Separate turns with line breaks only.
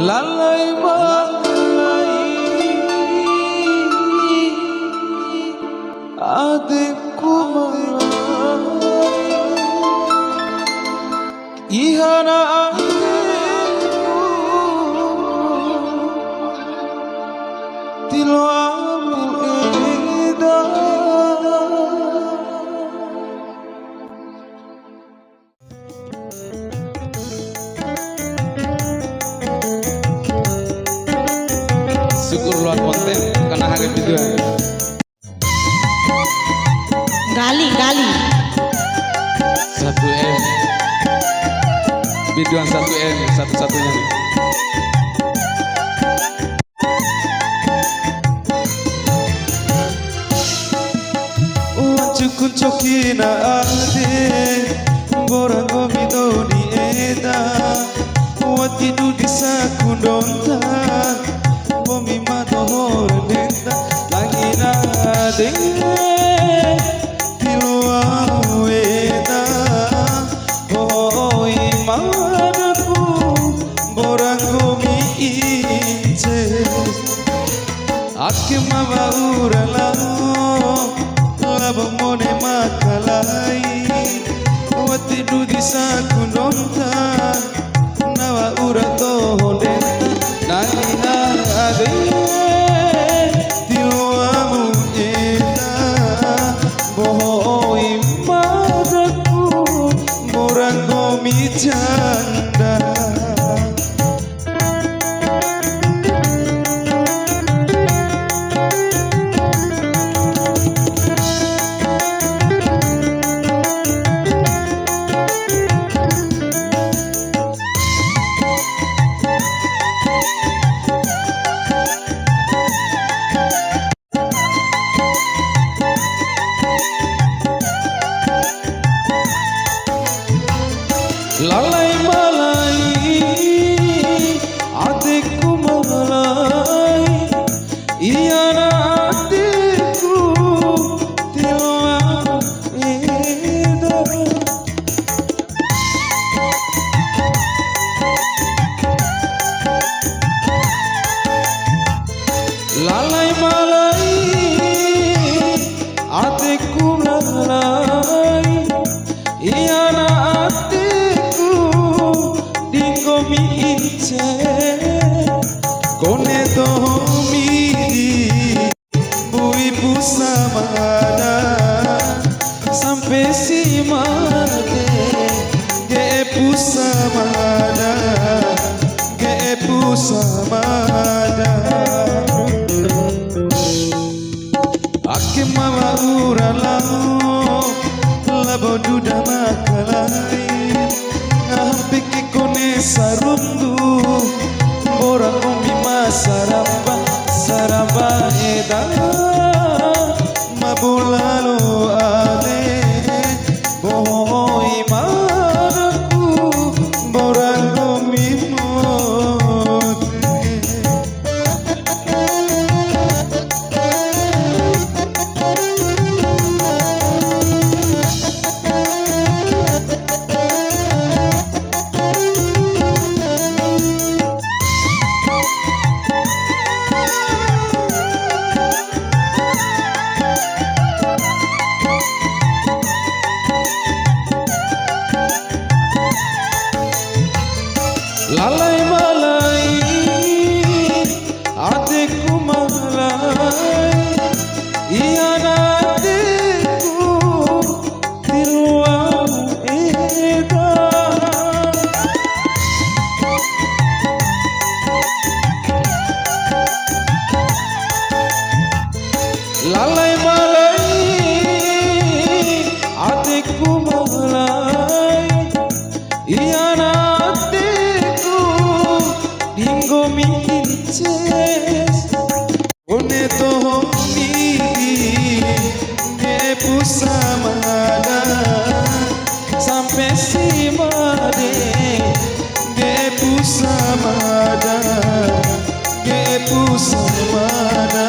lalai malai adikku malai ihana adikku tilamu eda. Syukur luar konten karena hari video
gali
1M videoan 1M satu-satunya nih. Wajukun cokina ade borang gomido di eda wati du disaku donta bomi mato denta langina ade tiluau eda hoi madaku borang gomi ince ake mama uralao labang mone makalai wati du disaku donta nawa urato denta nangina ade tiluamu eda bohoi madaku borang gomi janda. Lalai malai adikku malai iyana adikku tilau eda. Lalai malai adikku malai iyana mi ince kone tomi bui pusamada sampai si mate ge pusamada ake mama uralao labo duda makalai ngampiki kone sarundu borang umi saramba eda mabulalo ale bohoi madaku borang umi mote. Lalai malai adikku malai iyana adikku tiluau eda. Lalai malai adikku malai iyana mi inces one tomi ge pusamada sampai si made ge pusamada ge pusamada